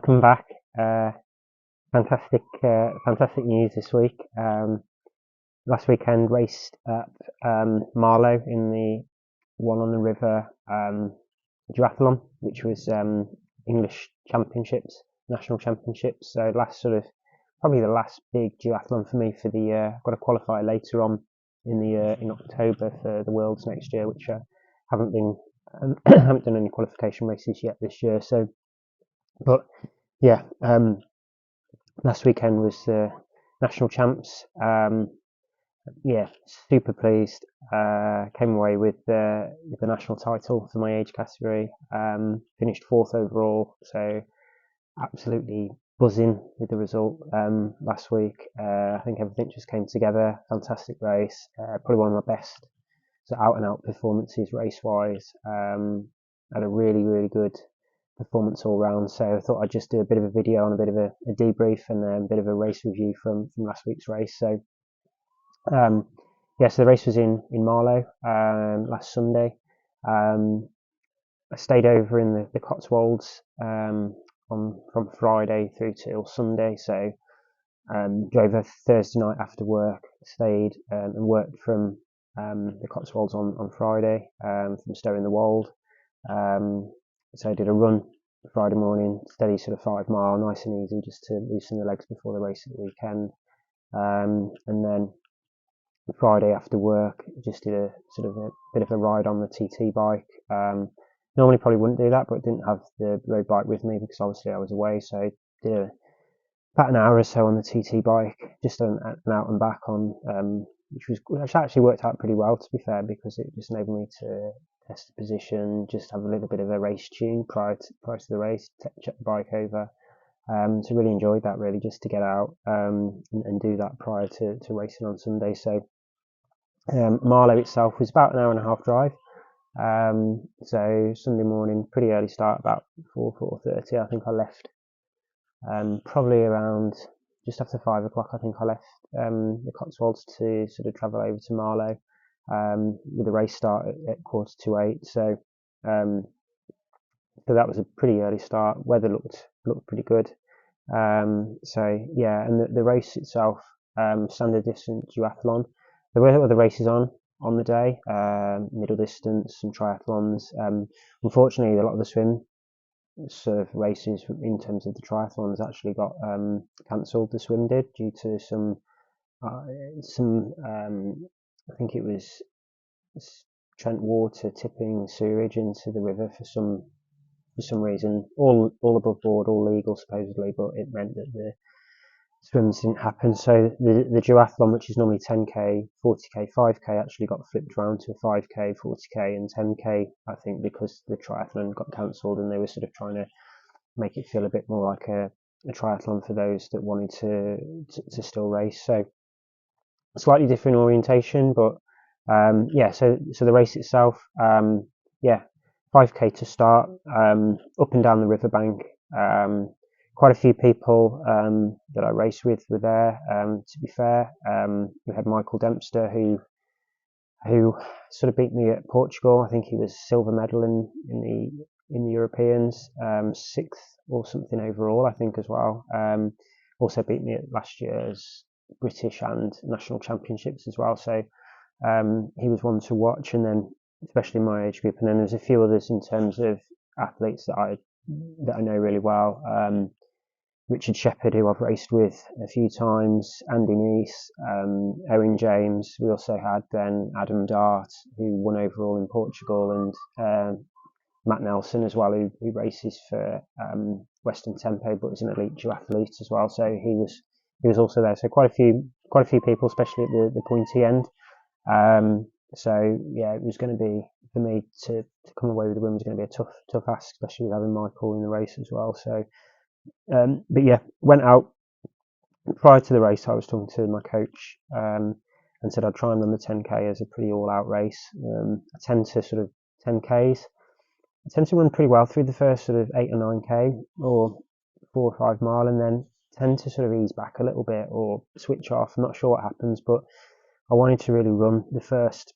Welcome back. Fantastic news this week. Last weekend raced at Marlow in the one on the river duathlon, which was English championships, national championships. So probably the last big duathlon for me for the year. I've got to qualify later on in October for the Worlds next year, which I haven't been haven't done any qualification races yet this year. But yeah, last weekend was the national champs. Yeah, super pleased. Came away with the national title for my age category. Finished fourth overall, so absolutely buzzing with the result last week. I think everything just came together. Fantastic race. Probably one of my best out and out performances race wise. Had a really good performance all round, so I thought I'd just do a bit of a video on a bit of a debrief and a bit of a race review from last week's race. So so the race was in Marlow last Sunday. I stayed over in the Cotswolds from Friday through till Sunday, so drove a Thursday night after work, stayed and worked from the Cotswolds on Friday from Stowe in the Wold. So I did a run Friday morning, steady sort of 5 mile, nice and easy, just to loosen the legs before the race at the weekend. And then Friday after work, just did a sort of a bit of a ride on the TT bike. Normally probably wouldn't do that, but didn't have the road bike with me because obviously I was away. So I did about an hour or so on the TT bike, just an out and back on, which actually worked out pretty well, to be fair, because it just enabled me to test the position, just have a little bit of a race tune prior to the race, check the bike over. So really enjoyed that, really, just to get out and do that prior to racing on Sunday. So Marlow itself was about an hour and a half drive. So Sunday morning, pretty early start, about 4:30. I think I left probably around just after 5 o'clock. I think I left the Cotswolds to sort of travel over to Marlow with the race start at 7:45. So that was a pretty early start. Weather looked pretty good. So yeah, and the race itself, standard distance duathlon. There were other races on the day, middle distance, some triathlons. Unfortunately, a lot of the swim sort of races in terms of the triathlons actually got cancelled. The swim did, due to some I think it was Trent water tipping sewage into the river for some reason, all above board, all legal supposedly, but it meant that the swims didn't happen. So the duathlon, which is normally 10k, 40k, 5k, actually got flipped around to a 5k, 40k, and 10k. I think because the triathlon got cancelled, and they were sort of trying to make it feel a bit more like a triathlon for those that wanted to still race. So a slightly different orientation, but so the race itself, 5k to start, up and down the riverbank. Quite a few people that I raced with were there. To be fair, we had Michael Dempster, who sort of beat me at Portugal. I think he was silver medal in the Europeans, 6th or something overall, I think, as well. Also beat me at last year's British and national championships as well. So he was one to watch, and then especially my age group. And then there's a few others in terms of athletes that I know really well. Richard Shepherd, who I've raced with a few times, Andy Neese, Owen James. We also had then Adam Dart, who won overall in Portugal, and Matt Nelson as well, who races for Western Tempo, but is an elite duathlete as well. So he was also there. So quite a few people, especially at the pointy end. So yeah, it was going to be, for me to come away with the win was going to be a tough ask, especially with having Michael in the race as well. So, but yeah, went out prior to the race. I was talking to my coach and said I'd try and run the 10k as a pretty all-out race. I tend to sort of 10ks. I tend to run pretty well through the first sort of 8 or 9k or 4 or 5 mile, and then tend to sort of ease back a little bit or switch off. I'm not sure what happens, but I wanted to really run the first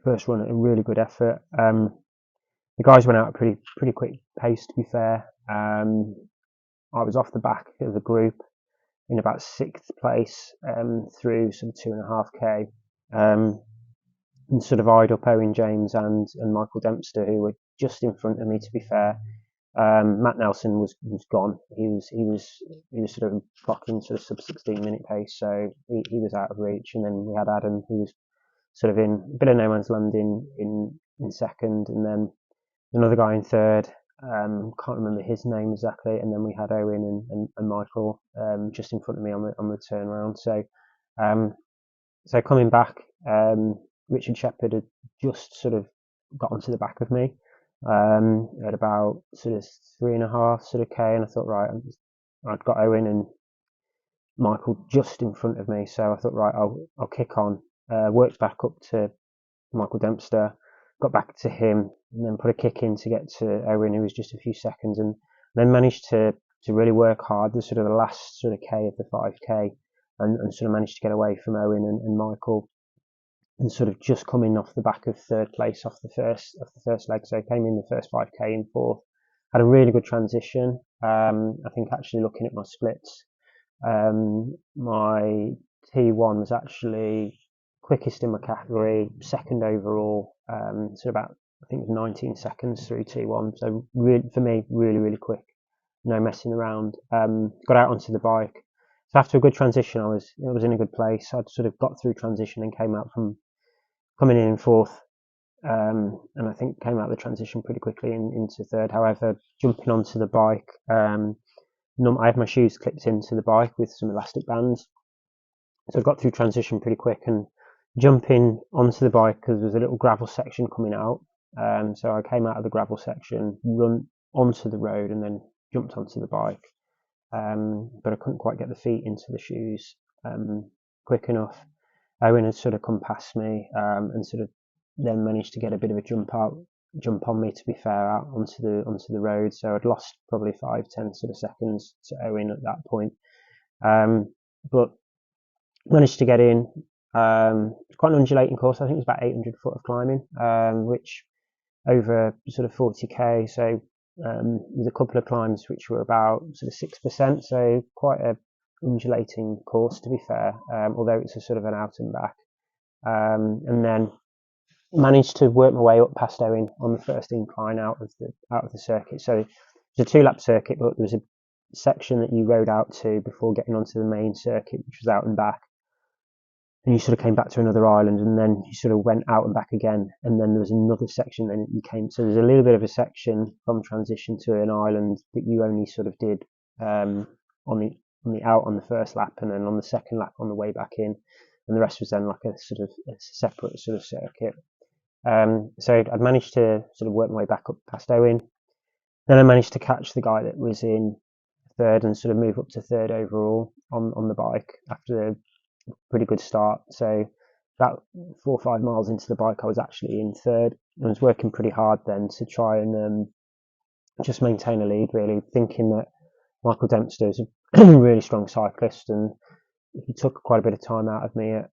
run at a really good effort. The guys went out at pretty quick pace, to be fair. I was off the back of the group in about 6th place through sort of 2.5k, and sort of eyed up Owen James and Michael Dempster, who were just in front of me. To be fair, Matt Nelson was gone. He was sort of clocking sort of sub 16-minute pace, so he was out of reach. And then we had Adam, who was sort of in a bit of no man's land in second, and then another guy in third. Can't remember his name exactly. And then we had Owen and Michael just in front of me on the turnaround. So coming back, Richard Shepherd had just sort of got onto the back of me at about sort of 3.5 sort of k, and I thought, right, I'd got Owen and Michael just in front of me, so I thought, right, I'll kick on. Worked back up to Michael Dempster, got back to him, and then put a kick in to get to Owen, who was just a few seconds, and then managed to really work hard the sort of the last sort of k of the 5k, and sort of managed to get away from Owen and Michael, and sort of just coming off the back of third place off the first leg. So I came in the first 5k in fourth. Had a really good transition. I think actually looking at my splits, my T1 was actually quickest in my category, second overall, so about, I think it was 19 seconds through T1. So really, for me, really quick, no messing around. Got out onto the bike. So after a good transition, I was in a good place. I'd sort of got through transition and came out from coming in fourth, and I think came out of the transition pretty quickly into third. However, jumping onto the bike, I had my shoes clipped into the bike with some elastic bands, so I got through transition pretty quick, and jumping onto the bike because there was a little gravel section coming out. So I came out of the gravel section, run onto the road, and then jumped onto the bike. But I couldn't quite get the feet into the shoes quick enough. Owen had sort of come past me, and sort of then managed to get a bit of a jump on me, to be fair, out onto the road. So I'd lost probably 5-10 sort of seconds to Owen at that point. But managed to get in. It's quite an undulating course. I think it's about 800 foot of climbing, which over sort of 40k. So with a couple of climbs which were about sort of 6%. So quite a undulating course, to be fair. Although it's a sort of an out and back. And then managed to work my way up past Owen on the first incline out of the circuit. So it's a 2-lap circuit, but there was a section that you rode out to before getting onto the main circuit, which was out and back. And you sort of came back to another island, and then you sort of went out and back again, and then there was another section. Then you came, so there's a little bit of a section from transition to an island that you only sort of did on the out on the first lap, and then on the second lap on the way back in, and the rest was then like a sort of a separate sort of circuit. So I'd managed to sort of work my way back up past Owen. Then I managed to catch the guy that was in third and sort of move up to third overall on the bike after a pretty good start. So about 4 or 5 miles into the bike, I was actually in third. I was working pretty hard then to try and just maintain a lead, really, thinking that Michael Dempster is a really strong cyclist, and he took quite a bit of time out of me at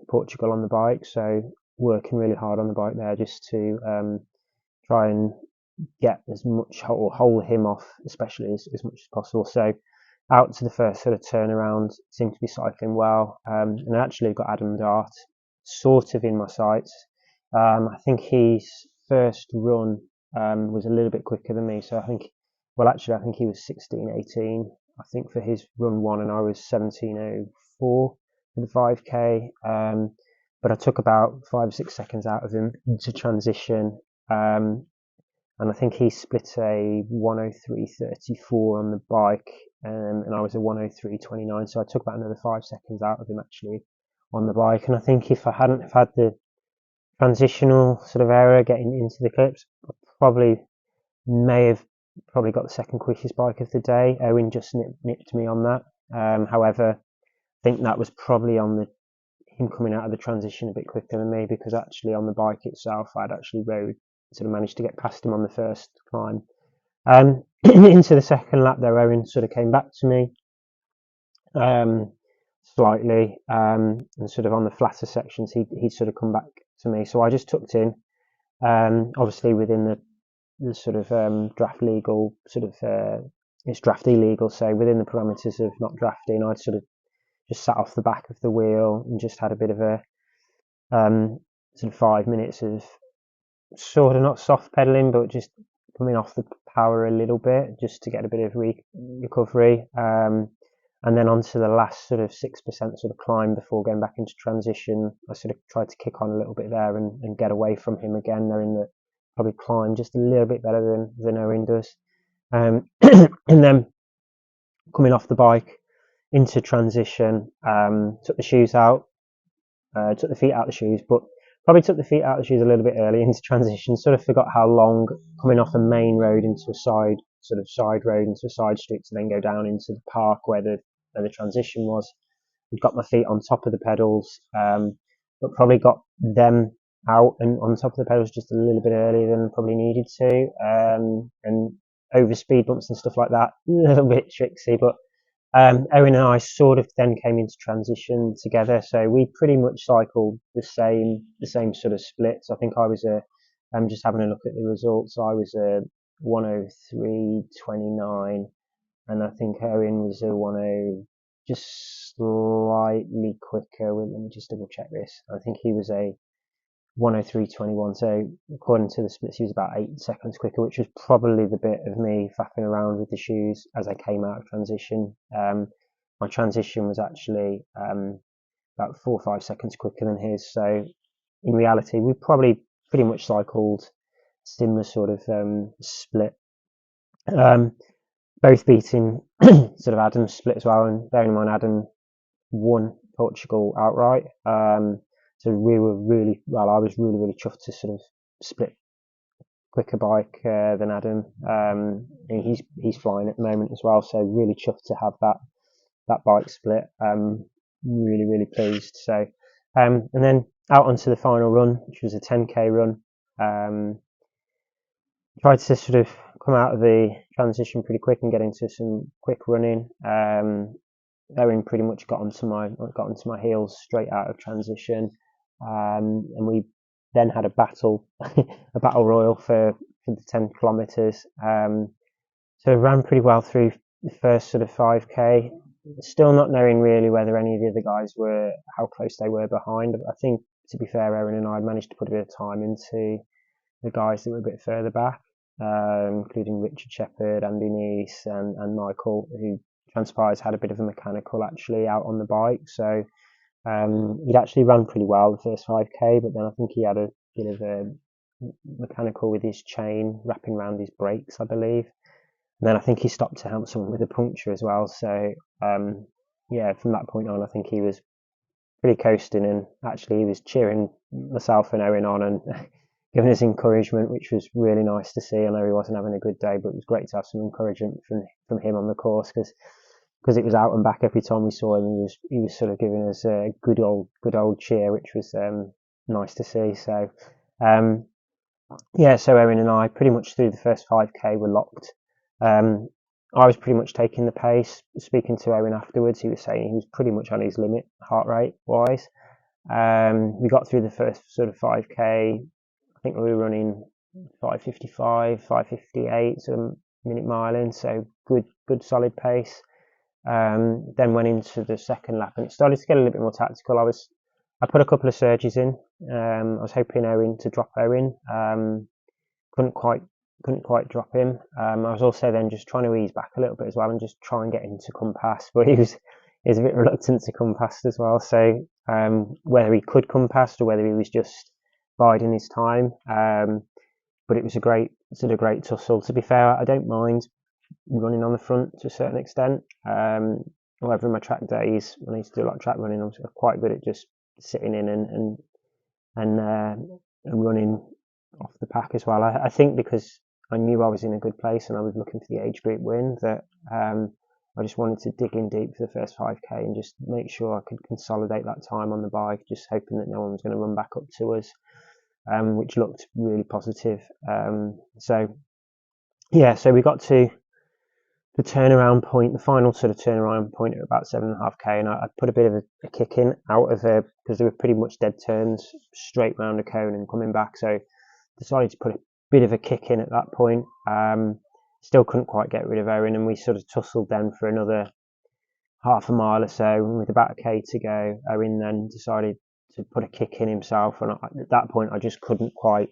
Portugal on the bike. So working really hard on the bike there just to try and get as much or hold him off, especially as much as possible. So out to the first sort of turnaround, seemed to be cycling well, and I actually got Adam Dart sort of in my sights. I think his first run was a little bit quicker than me, so I think he was 16:18, I think, for his run one, and I was 17:04 for the 5k. But I took about 5 or 6 seconds out of him into transition, and I think he split a 1:03.34 on the bike, and I was a 1:03.29, so I took about another 5 seconds out of him actually on the bike. And I think if I hadn't have had the transitional sort of error getting into the clips, I may have got the second quickest bike of the day. Owen just nipped me on that. However, I think that was probably on him coming out of the transition a bit quicker than me, because actually on the bike itself I'd actually sort of managed to get past him on the first climb. Into the second lap there, Owen sort of came back to me slightly, and sort of on the flatter sections he'd sort of come back to me, so I just tucked in, obviously within the sort of draft legal sort of it's draft illegal. So within the parameters of not drafting, I'd sort of just sat off the back of the wheel and just had a bit of a sort of 5 minutes of sort of not soft pedaling, but just coming off the power a little bit just to get a bit of recovery. And then onto the last sort of 6% sort of climb before going back into transition. I sort of tried to kick on a little bit there and get away from him again, knowing that probably climb just a little bit better than Owen does. And then coming off the bike into transition, took the shoes out, took the feet out of the shoes, but probably took the feet out of the shoes a little bit early into transition. Sort of forgot how long coming off a main road into a side road into a side street to then go down into the park where the transition was. Got my feet on top of the pedals, but probably got them out and on top of the pedals just a little bit earlier than probably needed to, and over speed bumps and stuff like that, a little bit tricksy. But Owen and I sort of then came into transition together, so we pretty much cycled the same sort of splits. I think I was I'm just having a look at the results. I was a 103.29, and I think Owen was a 10, just slightly quicker. Let me just double check this. I think he was a 103.21. So according to the splits, he was about 8 seconds quicker, which was probably the bit of me faffing around with the shoes as I came out of transition. My transition was actually about 4 or 5 seconds quicker than his. So in reality, we probably pretty much cycled similar sort of split. Both beating sort of Adam's split as well, and bearing in mind Adam won Portugal outright. So we were I was really chuffed to sort of split quicker bike than Adam. He's flying at the moment as well, so really chuffed to have that bike split. Really pleased. So and then out onto the final run, which was a 10k run. Tried to sort of come out of the transition pretty quick and get into some quick running. Owen pretty much got onto my heels straight out of transition, and we then had a battle royal for the 10 kilometers. So I ran pretty well through the first sort of 5k. Still not knowing really whether any of the other guys how close they were behind. I think, to be fair, Owen and I managed to put a bit of time into the guys that were a bit further back, including Richard Shepherd, Andy Neese, and Michael, who transpires had a bit of a mechanical actually out on the bike. So he'd actually run pretty well the first 5k, but then I think he had a bit of a mechanical with his chain wrapping around his brakes, I believe. And then I think he stopped to help someone with a puncture as well. So yeah, from that point on, I think he was pretty coasting, and actually he was cheering myself and Owen on and giving us encouragement, which was really nice to see. I know he wasn't having a good day, but it was great to have some encouragement from him on the course, because it was out and back every time we saw him. He was sort of giving us a good old cheer, which was nice to see. So yeah, so Owen and I pretty much through the first 5k were locked. I was pretty much taking the pace. Speaking to Owen afterwards, he was saying he was pretty much on his limit heart rate wise. We got through the first sort of 5k. I think we were running 5:55, 5:58 sort of minute mile in, so good solid pace. Then went into the second lap and it started to get a little bit more tactical. I put a couple of surges in. I was hoping Owen to drop Owen. Couldn't quite drop him. I was also then just trying to ease back a little bit as well and just try and get him to come past, but he was a bit reluctant to come past as well. So whether he could come past or whether he was just biding his time, but it was a great tussle. To be fair, I don't mind running on the front to a certain extent. However, in my track days, when I used to do a lot of track running, I was quite good at just sitting in and running off the pack as well. I think because I knew I was in a good place and I was looking for the age group win, that I just wanted to dig in deep for the first 5k and just make sure I could consolidate that time on the bike, just hoping that no one was going to run back up to us, which looked really positive. So we got to the turnaround point, the final sort of turnaround point at about 7.5k, and I put a bit of a kick in out of because they were pretty much dead turns straight round a cone and coming back, so decided to put a bit of a kick in at that point. still couldn't quite get rid of Owen, and we sort of tussled then for another half a mile or so. And with about a K to go, Owen then decided to put a kick in himself, and at that point I just couldn't quite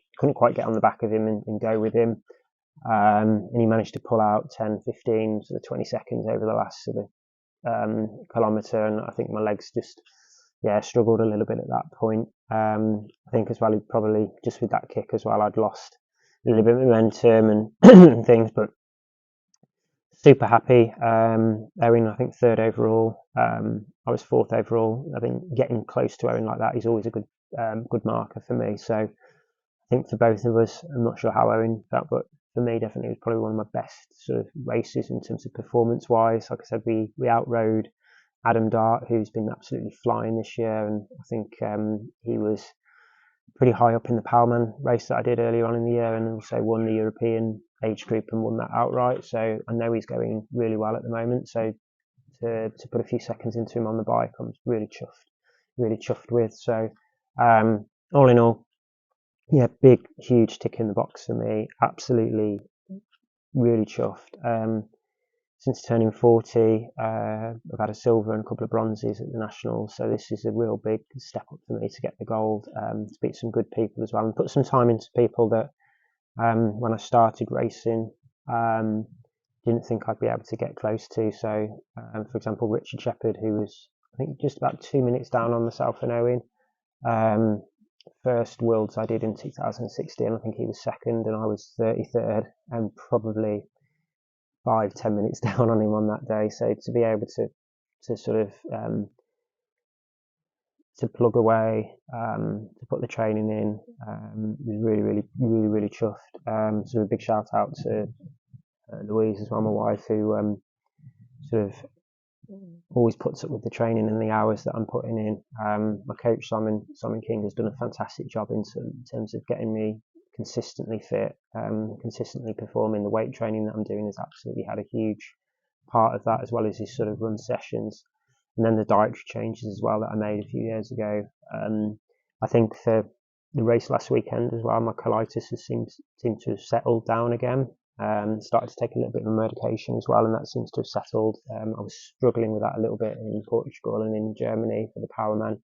get on the back of him and go with him. And he managed to pull out 10, 15, sort of 20 seconds over the last sort of kilometre, and I think my legs just struggled a little bit at that point. I think as well, he probably just with that kick as well, I'd lost a little bit of momentum and things, but super happy. Owen, I think third overall. I was fourth overall. I think getting close to Owen like that is always a good marker for me. So I think for both of us, I'm not sure how Owen felt, but for me, definitely it was probably one of my best sort of races in terms of performance-wise. Like I said, we outrode Adam Dart, who's been absolutely flying this year, and I think he was pretty high up in the Powerman race that I did earlier on in the year, and also won the European age group and won that outright. So I know he's going really well at the moment. So to put a few seconds into him on the bike, I'm really chuffed with. So all in all, yeah, big, huge tick in the box for me. Absolutely, really chuffed. Since turning 40, I've had a silver and a couple of bronzes at the Nationals, so this is a real big step up for me to get the gold, to beat some good people as well, and put some time into people that when I started racing, didn't think I'd be able to get close to. So, for example, Richard Shepherd, who was, I think, just about 2 minutes down on myself and Owen. First Worlds I did in 2016, I think he was second and I was 33rd, and probably 5-10 minutes down on him on that day. So to be able to sort of to plug away, to put the training in, was really chuffed. So a big shout out to Louise as well, my wife, who sort of always puts up with the training and the hours that I'm putting in. My coach Simon King has done a fantastic job in terms of getting me consistently fit, consistently performing. The weight training that I'm doing has absolutely had a huge part of that, as well as his sort of run sessions, and then the dietary changes as well that I made a few years ago. I think for the race last weekend as well, my colitis has seemed to have settled down again. Started to take a little bit of medication as well, and that seems to have settled. I was struggling with that a little bit in Portugal and in Germany for the Powerman,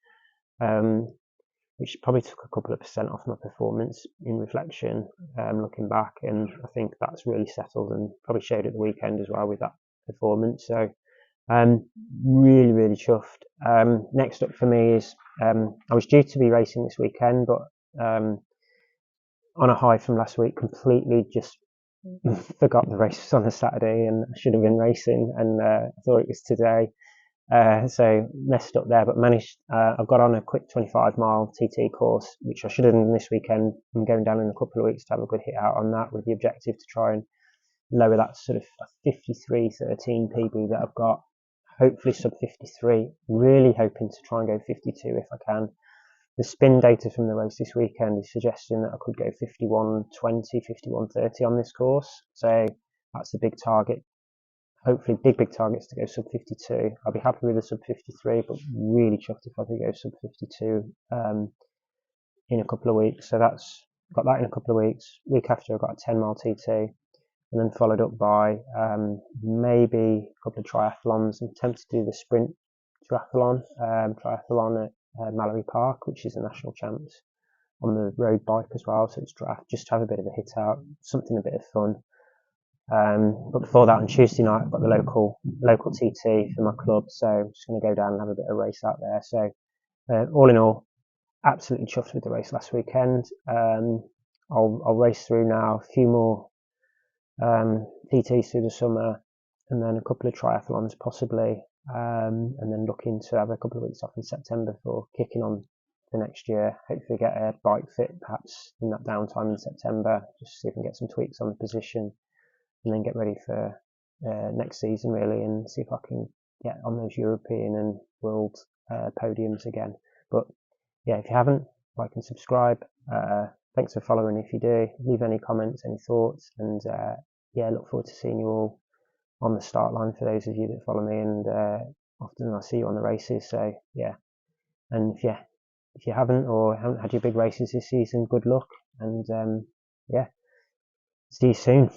which probably took a couple of % off my performance in reflection, looking back, and I think that's really settled and probably showed at the weekend as well with that performance. So really chuffed. Next up for me is I was due to be racing this weekend, but on a high from last week, completely just forgot the race was on a Saturday and I should have been racing, and I thought it was today. So messed up there, but managed. I've got on a quick 25-mile TT course, which I should have done this weekend. I'm going down in a couple of weeks to have a good hit out on that, with the objective to try and lower that sort of 53.13 PB that I've got. Hopefully sub 53. Really hoping to try and go 52 if I can. The spin data from the race this weekend is suggesting that I could go 51.20, 51.30 on this course. So that's the big target. Hopefully big targets to go sub 52. I'll be happy with a sub 53, but really chuffed if I could go sub 52 in a couple of weeks. So that's got that in a couple of weeks. Week after I've got a 10-mile TT, and then followed up by maybe a couple of triathlons. I'm tempted to do the sprint triathlon at Mallory Park, which is the national champs, on the road bike as well. So it's just to have a bit of a hit out, something a bit of fun. But before that, on Tuesday night, I've got the local TT for my club, so I'm just going to go down and have a bit of race out there. So all in all, absolutely chuffed with the race last weekend. I'll race through now a few more TTs through the summer, and then a couple of triathlons possibly, and then looking to have a couple of weeks off in September for kicking on for next year. Hopefully get a bike fit perhaps in that downtime in September, just see if I can get some tweaks on the position, and then get ready for next season really, and see if I can get on those European and World podiums again. But yeah, if you haven't, like and subscribe. Thanks for following if you do. Leave any comments, any thoughts, and yeah, look forward to seeing you all on the start line for those of you that follow me, and often I see you on the races. So yeah, and if you haven't had your big races this season, good luck, and yeah, see you soon.